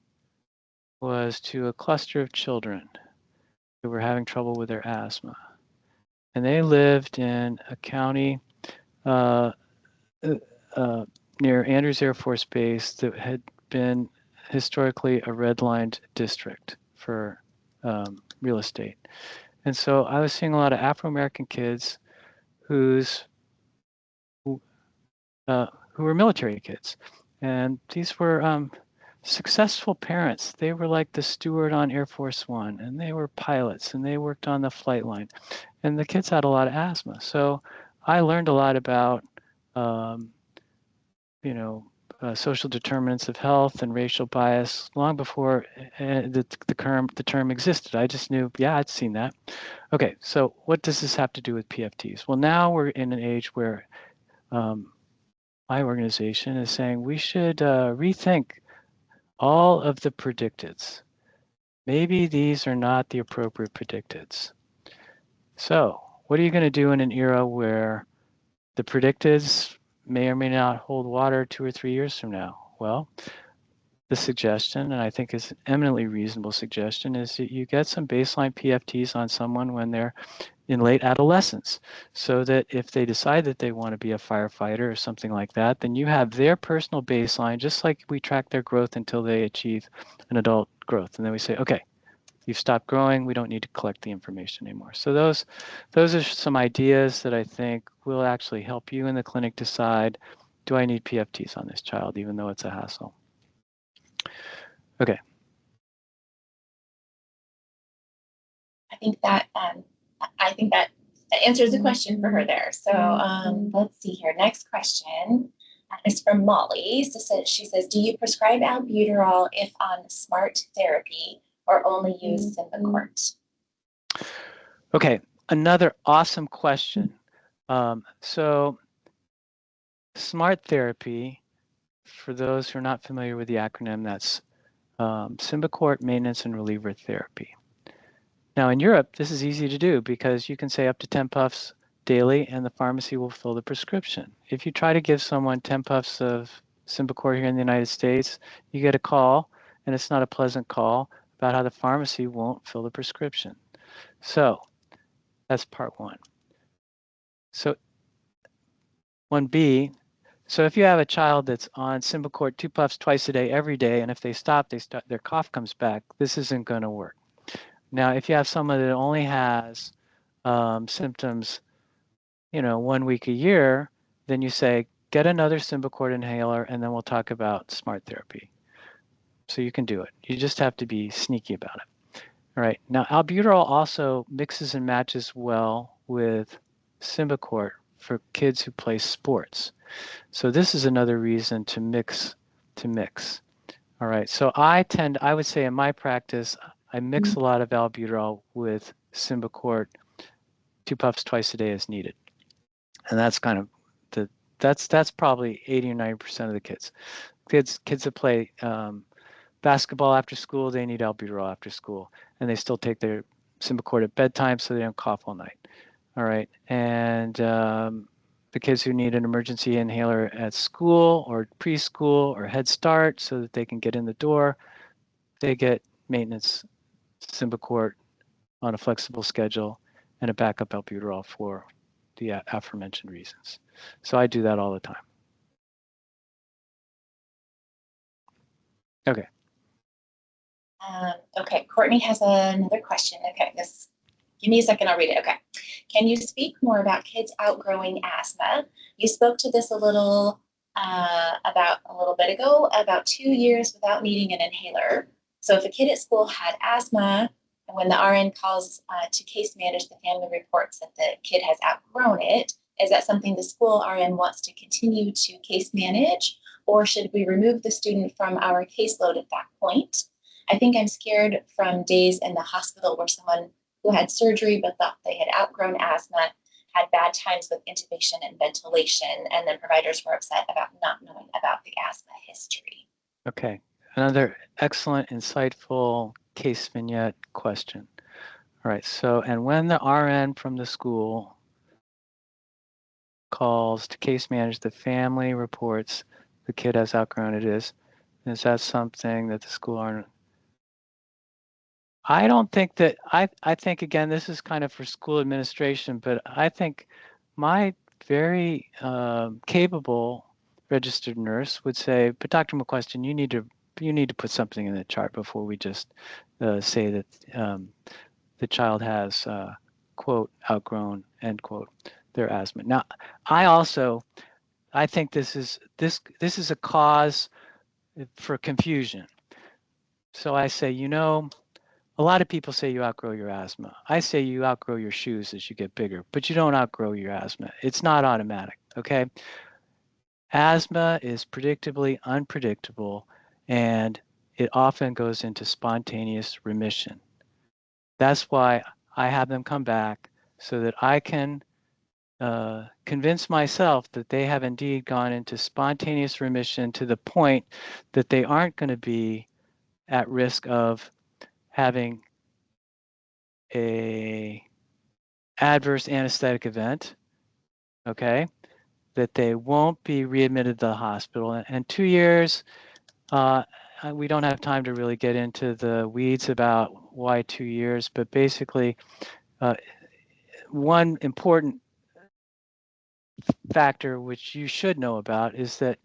was to a cluster of children who were having trouble with their asthma. And they lived in a county near Andrews Air Force Base that had been historically a redlined district for real estate. And so I was seeing a lot of Afro-American kids who were military kids. And these were successful parents. They were like the steward on Air Force One, and they were pilots, and they worked on the flight line. And the kids had a lot of asthma. So I learned a lot about, social determinants of health and racial bias long before the term existed. I just knew, yeah, I'd seen that. Okay, so what does this have to do with PFTs? Well, now we're in an age where my organization is saying we should rethink all of the predicteds. Maybe these are not the appropriate predicteds. So what are you going to do in an era where the predicteds may or may not hold water 2 or 3 years from now? Well, the suggestion, and I think is an eminently reasonable suggestion, is that you get some baseline PFTs on someone when they're in late adolescence, so that if they decide that they want to be a firefighter or something like that, then you have their personal baseline, just like we track their growth until they achieve an adult growth. And then we say, okay, you've stopped growing, we don't need to collect the information anymore. So those are some ideas that I think will actually help you in the clinic decide, do I need PFTs on this child, even though it's a hassle? Okay. I think that answers the question for her there. So let's see here. Next question is from Molly. So she says, do you prescribe albuterol if on SMART therapy or only use Symbicort? Okay, another awesome question. So SMART therapy, for those who are not familiar with the acronym, that's Symbicort Maintenance and Reliever Therapy. Now in Europe, this is easy to do because you can say up to 10 puffs daily and the pharmacy will fill the prescription. If you try to give someone 10 puffs of Symbicort here in the United States, you get a call, and it's not a pleasant call, about how the pharmacy won't fill the prescription. So that's part one. So 1B, so if you have a child that's on Symbicort 2 puffs twice a day every day, and if they stop, their cough comes back, this isn't going to work. Now, if you have someone that only has symptoms, 1 week a year, then you say, get another Symbicort inhaler, and then we'll talk about SMART therapy. So you can do it. You just have to be sneaky about it. All right. Now, albuterol also mixes and matches well with Symbicort for kids who play sports. So this is another reason to mix. All right. So I would say in my practice, I mix a lot of albuterol with Symbicort, 2 puffs twice a day as needed. And that's kind of that's probably 80 or 90% of the kids. Kids that play basketball after school, they need albuterol after school, and they still take their Symbicort at bedtime so they don't cough all night. All right. And the kids who need an emergency inhaler at school or preschool or Head Start so that they can get in the door, they get maintenance Symbicort on a flexible schedule and a backup albuterol for the aforementioned reasons. So I do that all the time. Okay. Okay, Courtney has another question. Okay, give me a second, I'll read it. Okay. Can you speak more about kids outgrowing asthma? You spoke to this a little bit ago, about 2 years without needing an inhaler. So if a kid at school had asthma, and when the RN calls to case manage, the family reports that the kid has outgrown it, is that something the school RN wants to continue to case manage, or should we remove the student from our caseload at that point? I think I'm scared from days in the hospital where someone who had surgery but thought they had outgrown asthma had bad times with intubation and ventilation, and then providers were upset about not knowing about the asthma history. Okay, another excellent, insightful case vignette question. All right, so, and when the RN from the school calls to case manage, the family reports the kid has outgrown it, Is that something that the school aren't? I don't think that, I think, again, this is kind of for school administration, but I think my very capable registered nurse would say, but Dr. McQueston, you need to put something in the chart before we just say that the child has, quote, outgrown, end quote, their asthma. Now, I think this is a cause for confusion. So I say, a lot of people say you outgrow your asthma. I say you outgrow your shoes as you get bigger, but you don't outgrow your asthma. It's not automatic, okay? Asthma is predictably unpredictable, and it often goes into spontaneous remission. That's why I have them come back so that I can convince myself that they have indeed gone into spontaneous remission to the point that they aren't going to be at risk of having a adverse anesthetic event, okay, that they won't be readmitted to the hospital. And 2 years, we don't have time to really get into the weeds about why 2 years, but basically, one important factor which you should know about is that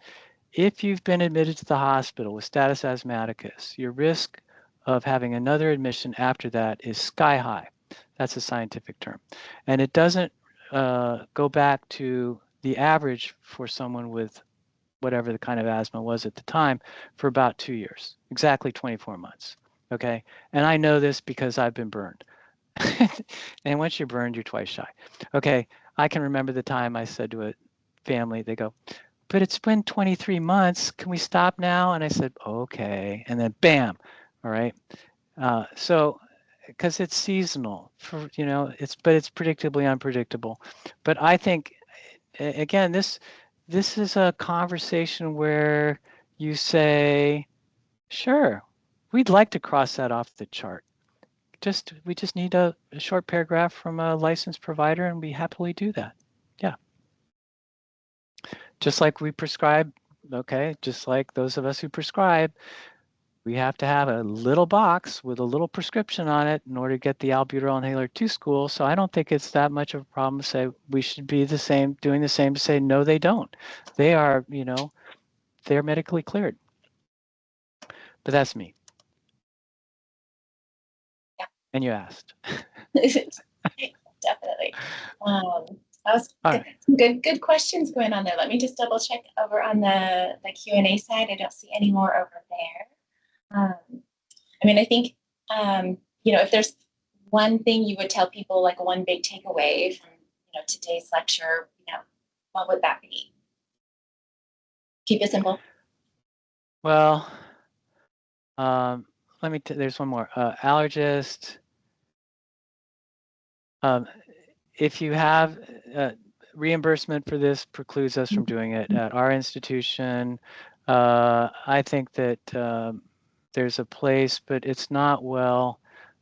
if you've been admitted to the hospital with status asthmaticus, your risk of having another admission after that is sky high. That's a scientific term. And it doesn't go back to the average for someone with whatever the kind of asthma was at the time for about 2 years, exactly 24 months. Okay. And I know this because I've been burned. And once you're burned, you're twice shy. Okay. I can remember the time I said to a family, they go, but it's been 23 months. Can we stop now? And I said, okay. And then bam. All right. So, because it's seasonal but it's predictably unpredictable. But I think, again, this is a conversation where you say, sure, we'd like to cross that off the chart. We just need a short paragraph from a licensed provider, and we happily do that. Yeah. Just like we prescribe, okay, just like those of us who prescribe, we have to have a little box with a little prescription on it in order to get the albuterol inhaler to school. So I don't think it's that much of a problem to say we should be doing the same to say, no, they don't. They are, they're medically cleared. But that's me. Yeah. And you asked. Definitely. That was good questions going on there. Let me just double check over on the Q&A side. I don't see any more over there. I think, if there's one thing you would tell people, like one big takeaway from, today's lecture, what would that be? Keep it simple. Well, there's one more. Allergist. If you have reimbursement for this precludes us from doing it at our institution. I think that there's a place, but it's not well.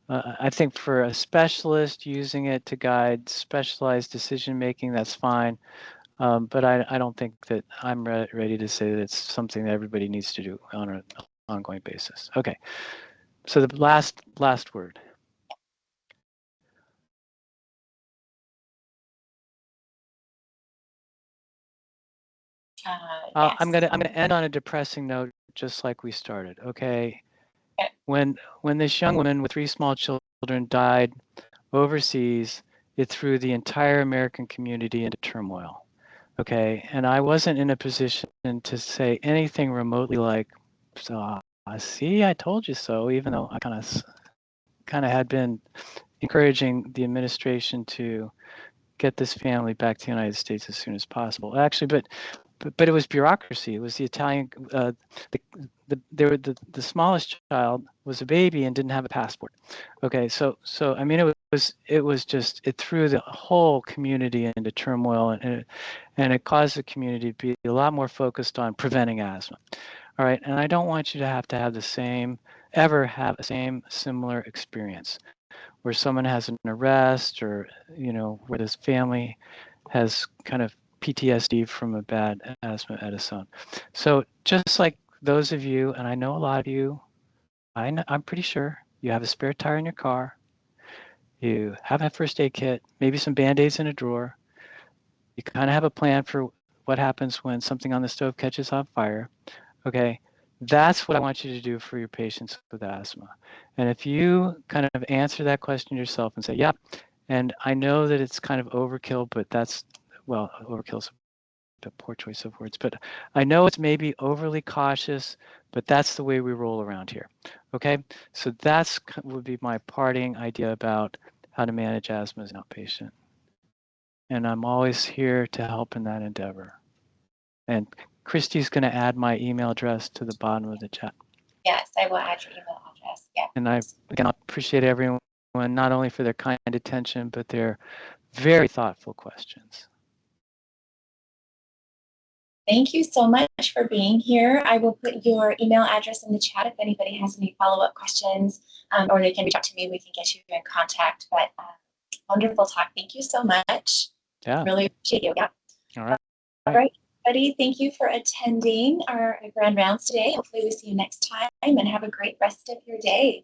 I think for a specialist using it to guide specialized decision making, that's fine. But I don't think that I'm ready to say that it's something that everybody needs to do on an ongoing basis. Okay. So the last word. Yes. I'm gonna end on a depressing note, just like we started. Okay. When this young woman with 3 small children died overseas, it threw the entire American community into turmoil. Okay, and I wasn't in a position to say anything remotely like, "So, see, I told you so," even though I kind of had been encouraging the administration to get this family back to the United States as soon as possible. Actually, but it was bureaucracy. It was the Italian. The smallest child was a baby and didn't have a passport. Okay, so I mean it was just, it threw the whole community into turmoil, and it caused the community to be a lot more focused on preventing asthma. All right, and I don't want you to have the same similar experience where someone has an arrest, or where this family has kind of PTSD from a bad asthma episode. So just like those of you, and I know a lot of you, I'm pretty sure you have a spare tire in your car. You have a first aid kit, maybe some Band-Aids in a drawer. You kind of have a plan for what happens when something on the stove catches on fire. Okay, that's what I want you to do for your patients with asthma. And if you kind of answer that question yourself and say, yeah, and I know that it's kind of overkill, but that's, well, overkill's a poor choice of words, but I know it's maybe overly cautious, but that's the way we roll around here. Okay, so that's would be my parting idea about how to manage asthma as an outpatient. And I'm always here to help in that endeavor. And Christy's going to add my email address to the bottom of the chat. Yes, I will add your email address. Yeah. And I appreciate everyone, not only for their kind attention, but their very thoughtful questions. Thank you so much for being here. I will put your email address in the chat if anybody has any follow-up questions, or they can reach out to me. We can get you in contact. But wonderful talk. Thank you so much. Yeah. Really appreciate you. Yeah. All right. All right, everybody. Thank you for attending our Grand Rounds today. Hopefully we see you next time, and have a great rest of your day.